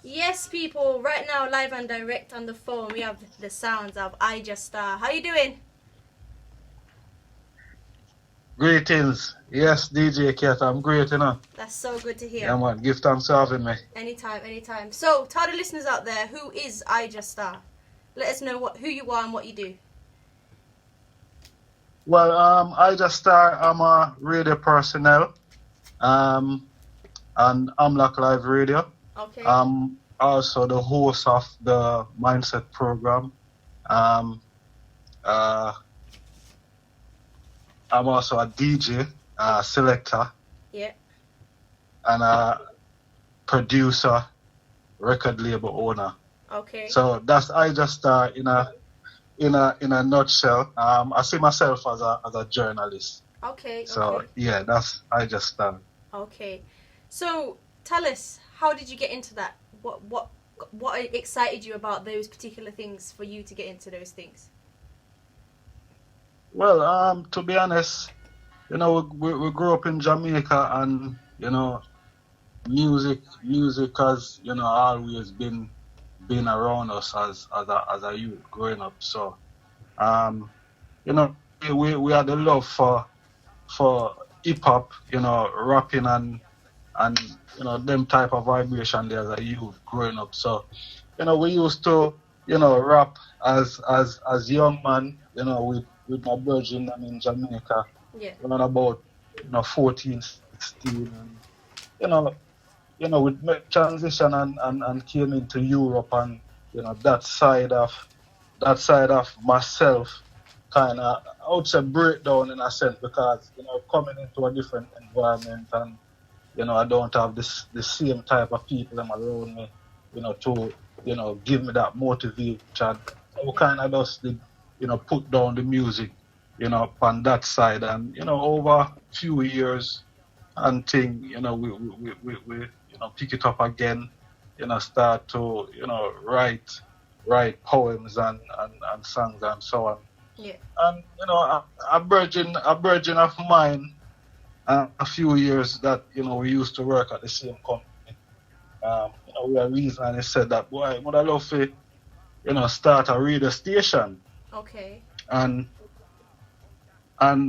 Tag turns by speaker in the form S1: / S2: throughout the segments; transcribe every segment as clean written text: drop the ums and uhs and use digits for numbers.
S1: Yes, people, right now, live and direct on the phone, we have the sounds of IJahstar. How you doing?
S2: Greetings. Yes, DJKat, I'm great,
S1: That's so good to hear.
S2: Yeah, man. Give thanks for having me.
S1: Anytime, anytime. So, tell the listeners out there, who is IJahstar? Let us know who you are and what you do.
S2: Well, IJahstar, I'm a radio personnel, and Amlock Live Radio.
S1: Okay.
S2: I'm also the host of the Mindset program. Um, uh, I'm also a DJ, selector,
S1: Yeah.
S2: and a producer, record label owner.
S1: Okay.
S2: So that's IJahstar in a nutshell. I see myself as a journalist.
S1: Okay.
S2: So
S1: Okay.
S2: yeah, that's IJahstar.
S1: Okay. So, tell us, how did you get into that? What excited you about those particular things for you to get into those things?
S2: Well, to be honest, we grew up in Jamaica, and music has always been around us as a youth growing up. So we had a love for hip hop, rapping and them type of vibration there as a youth growing up. So we used to rap as young man, with my virgin in Jamaica.
S1: Yeah.
S2: Around about 14, 16, and we made transition and came into Europe, and that side of myself kind of, I would say, breakdown in a sense, because coming into a different environment, and I don't have the same type of people them around me, to give me that motivation. So we kind of just did, put down the music, on that side, and over a few years and thing, we pick it up again, start to write poems and songs and so on.
S1: Yeah.
S2: And a virgin of mine, a few years that we used to work at the same company. We had reason, and he said that, boy, I would love to start a radio station.
S1: Okay.
S2: And how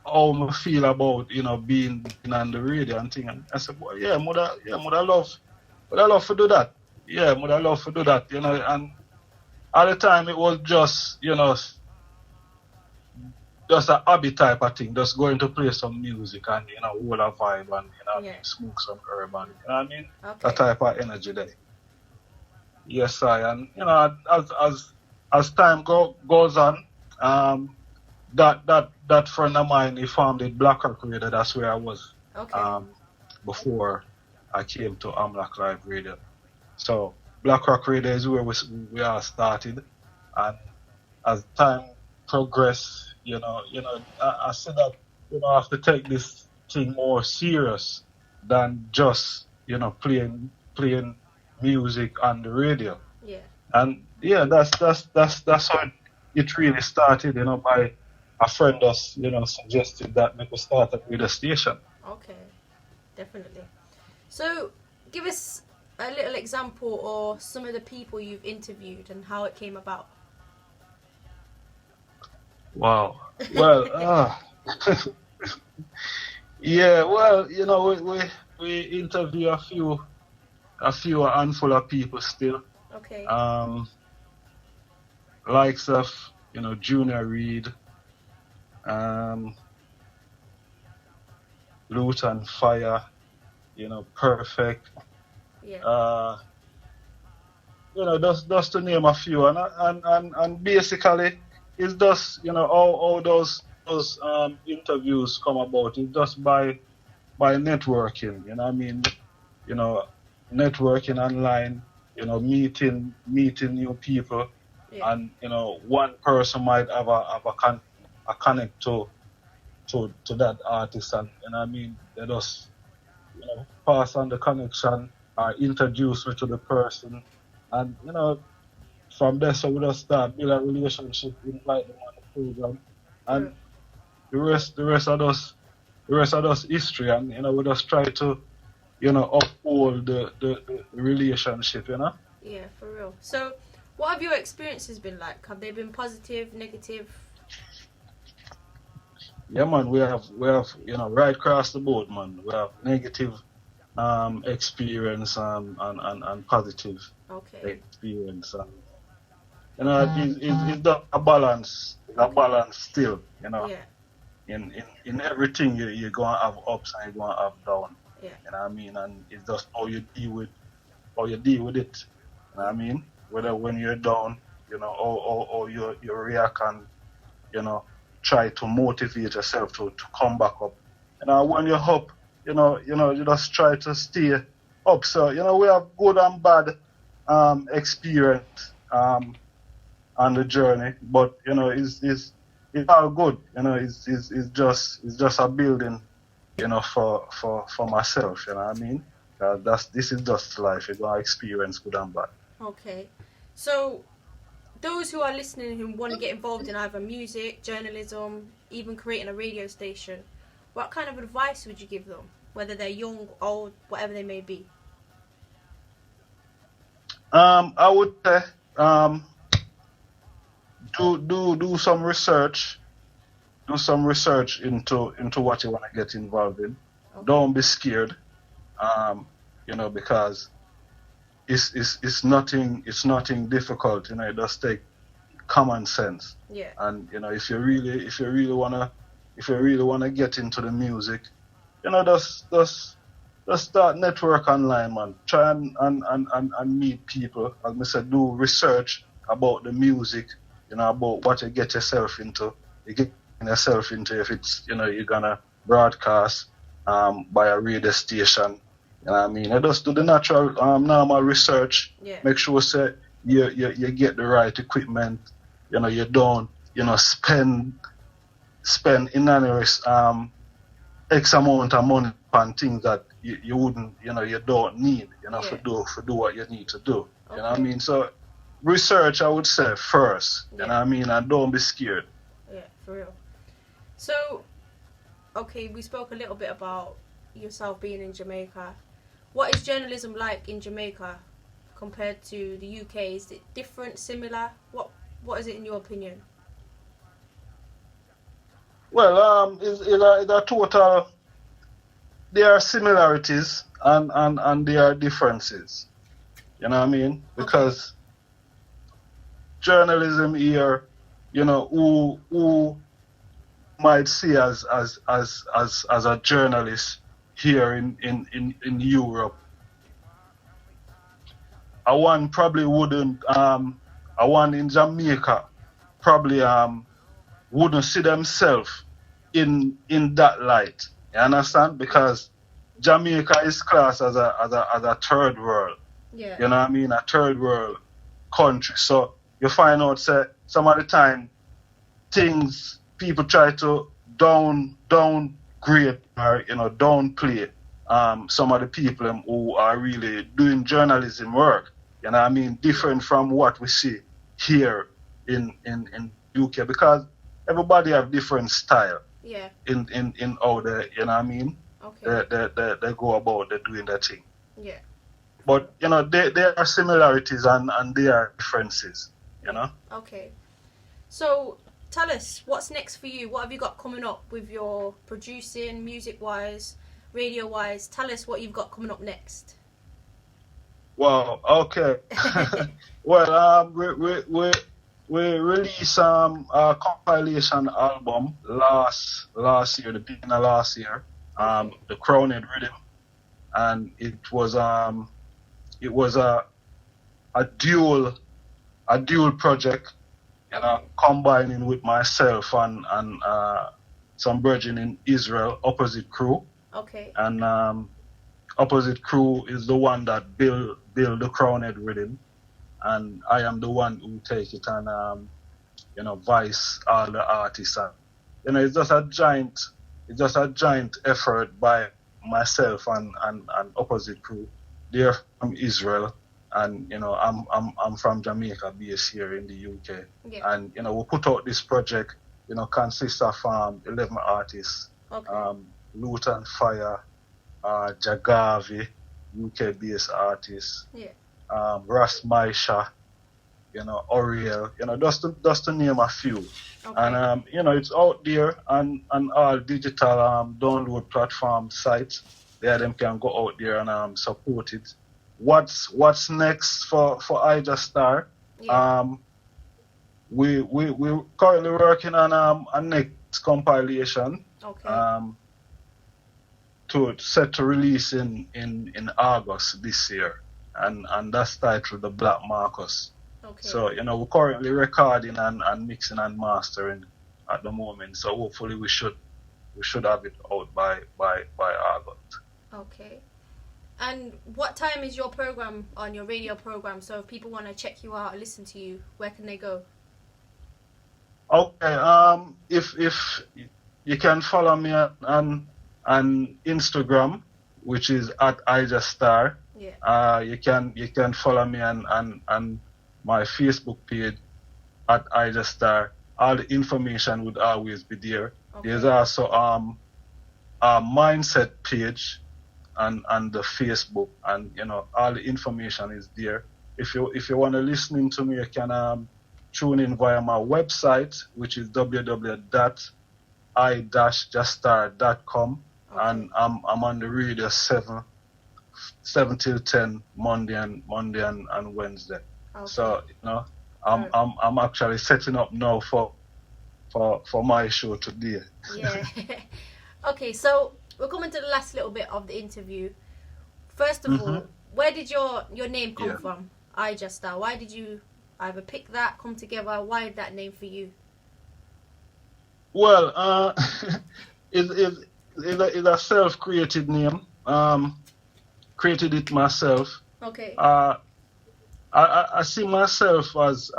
S2: I feel about being on the radio and thing. And I said, boy, yeah, would love to do that. Yeah, would love to do that. And at the time it was just just a hobby type of thing, just going to play some music and hold a vibe and
S1: Yeah.
S2: smoke some herb and you know what I mean?
S1: Okay.
S2: That type of energy there. Yes, and as time goes on, that friend of mine, he formed the Black Rock Radio. That's where I was
S1: Okay.
S2: before I came to Amlock Live Radio. So Black Rock Radio is where we all started, and as time progressed, I see that I have to take this thing more serious than just playing music on the radio.
S1: Yeah.
S2: And yeah, that's how it really started. By a friend us suggested that we could start a radio station.
S1: Okay. Definitely. So, give us a little example or some of the people you've interviewed and how it came about.
S2: Wow. Well, yeah. Well, we interview a handful of people still.
S1: Okay.
S2: Likes of Junior Reid, Luton Fire, Perfect.
S1: Yeah.
S2: Just to name a few, and basically it's just how those interviews come about. It's just by networking. I mean, networking online. Meeting new people.
S1: Yeah.
S2: And one person might have a connect to that artist, and I mean, they just pass on the connection or introduce me to the person, and from there, so we just start build a relationship, invite them on the program, and the rest of us history, and we just try to uphold the relationship,
S1: Yeah, for real. So, what have your experiences been like? Have they been positive, negative?
S2: Yeah, man, we have right across the board, man. We have negative experience and positive
S1: Okay.
S2: experience. It's a balance. It's a balance still,
S1: Yeah.
S2: In everything you're gonna have ups and you're gonna have down.
S1: Yeah.
S2: You know what I mean? And it's just how you deal with it. You know what I mean? Whether when you're down, or you react and, try to motivate yourself to come back up. When you're up, you just try to stay up. So, we have good and bad experience on the journey, but it's all good. It's just a building, for myself. You know what I mean? This is just life. You're gonna experience good and bad.
S1: Okay, so those who are listening who want to get involved in either music, journalism, even creating a radio station, what kind of advice would you give them? Whether they're young, old, whatever they may be.
S2: I would say do some research. Do some research into what you want to get involved in. Okay. Don't be scared, because it's nothing difficult. It does take common sense.
S1: Yeah.
S2: And if you really wanna get into the music, just start network online, man. Try and meet people. As I said, do research about the music. About what you get yourself into. You get yourself into if it's you're gonna broadcast by a radio station. You know what I mean? I just do the natural normal research.
S1: Yeah.
S2: Make sure say you get the right equipment. You don't spend inanimous X amount of money on things that you wouldn't you don't need for do what you need to do. Okay. You know what I mean? So research, I would say, first. You know what I mean? And don't be scared.
S1: Yeah, for real. So, okay, we spoke a little bit about yourself being in Jamaica. What is journalism like in Jamaica compared to the UK? Is it different, similar? What is it in your opinion?
S2: Well, it's a total. There are similarities and there are differences. You know what I mean? Because journalism here, who might see as a journalist here in Europe, a one probably wouldn't. A one in Jamaica probably wouldn't see themselves in that light. You understand? Because Jamaica is classed as a third world.
S1: Yeah.
S2: You know what I mean? A third world country. So you find out that some of the time people try to downgrade or downplay some of the people who are really doing journalism work. You know what I mean? Different from what we see here in UK, because everybody have different style.
S1: Yeah.
S2: In how they, you know what I mean?
S1: Okay.
S2: They go about doing their thing.
S1: Yeah.
S2: But there are similarities and there are differences.
S1: Okay. So tell us, what's next for you? What have you got coming up with your producing, music-wise, radio-wise? Tell us what you've got coming up next.
S2: Well, okay. Well, we released a compilation album last year, the beginning of last year. The Crowned Rhythm, and it was a dual project, combining with myself and some brethren in Israel, Opposite Crew.
S1: Okay.
S2: And Opposite Crew is the one that build the Crowned Rhythm, and I am the one who take it and voice all the artists. And, it's just a giant effort by myself and Opposite Crew. They're from Israel, and I'm from Jamaica, based here in the UK.
S1: Yeah.
S2: And we put out this project. Consists of 11 artists.
S1: Okay.
S2: Luton Fire, Jagavi, UK-based artists.
S1: Yeah.
S2: Ras Maisha, Oriel, just to name a few.
S1: Okay.
S2: And it's out there on all digital download platform sites. There them can go out there and support it. What's next for IJahstar?
S1: Yeah.
S2: We're currently working on a next compilation.
S1: Okay.
S2: Set to release in August this year, and that's titled The Black Marcus.
S1: Okay.
S2: So we're currently recording and mixing and mastering at the moment. So hopefully we should have it out by August.
S1: Okay. And what time is your program on your radio program? So if people want to check you out or listen to you, where can they go?
S2: Okay. If you can follow me on Instagram, which is at IJahstar.
S1: Yeah.
S2: You can follow me on my Facebook page at IJahstar. All the information would always be there. Okay. There's also a mindset page and the Facebook, and all the information is there. If you want to listen to me, you can tune in via my website, which is www.IJahstar.com. Okay. And I'm on the radio 7 till 10 Monday and Wednesday. Okay. So I'm actually setting up now for my show today.
S1: Yeah. Okay, so we're coming to the last little bit of the interview. First of all, where did your name come from? IJahstar. Why did you either pick that, come together? Why did that name for you?
S2: Well, it's a self-created name. Created it myself.
S1: Okay.
S2: I see myself as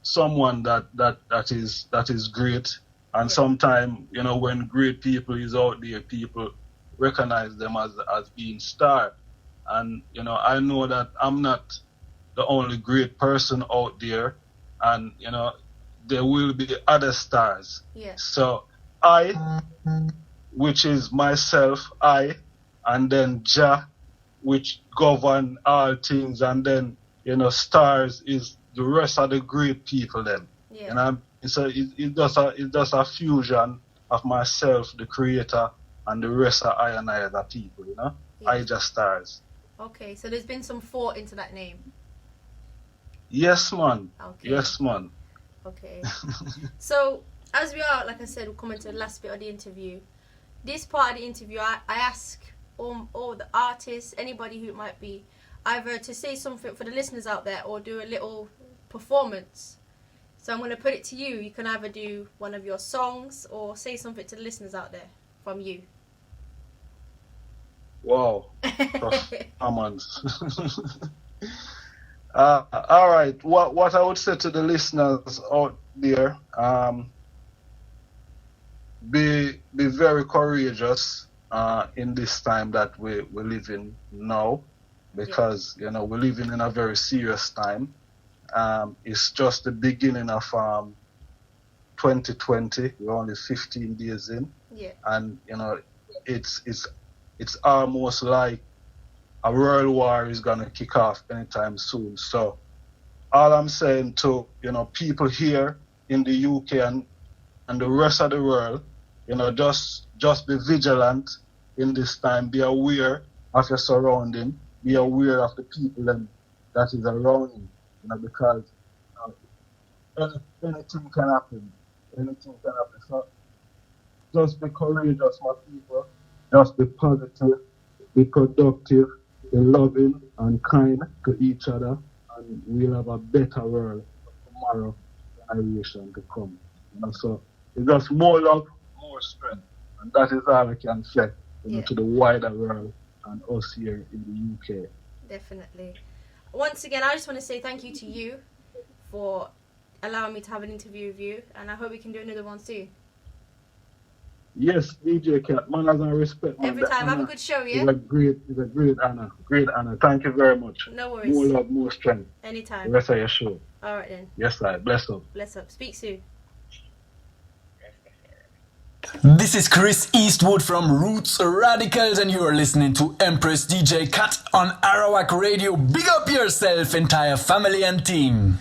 S2: someone that is great, and sometimes when great people is out there, people recognize them as being star, and I know that I'm not the only great person out there, and there will be other stars.
S1: Yeah.
S2: So I, which is myself, and then Jah, which govern all things, and then stars is the rest of the great people then.
S1: Yeah.
S2: It's just a fusion of myself, the creator, and the rest of I and I other people, Yeah. IJahstars.
S1: Okay, so there's been some thought into that name.
S2: Yes, man.
S1: Okay.
S2: Yes, man.
S1: Okay. So as we are, like I said, we're coming to the last bit of the interview. This part of the interview, I ask all the artists, anybody who might be, either to say something for the listeners out there or do a little performance. So I'm going to put it to you. You can either do one of your songs or say something to the listeners out there from you.
S2: Wow. Performance. All right. What I would say to the listeners out there, be very courageous in this time that we live in now, because we're living in a very serious time. It's just the beginning of 2020. We're only 15 days in, and it's almost like a world war is gonna kick off anytime soon. So all I'm saying to people here in the UK and the rest of the world, just be vigilant in this time. Be aware of your surrounding. Be aware of the people that is around you. Because anything can happen. Anything can happen. So just be courageous, my people. Just be positive, be productive, be loving and kind to each other, and we'll have a better world tomorrow generation to come. So it's just more love, more strength, and that is all I can say to the wider world and us here in the UK.
S1: Definitely. Once again, I just want to say thank you to you for allowing me to have an interview with you, and I hope we can do another one soon.
S2: Yes, DJKat, manners and respect.
S1: Every time, have a good show, yeah?
S2: It's a great honor. Great honor. Thank you very much.
S1: No worries.
S2: More love, more strength.
S1: Anytime.
S2: The rest of your show.
S1: All right then.
S2: Yes, sir. Bless up.
S1: Bless up. Speak soon.
S3: This is Chris Eastwood from Roots Radicals, and you are listening to Empress DJ Kat on Arawak Radio. Big up yourself, entire family and team.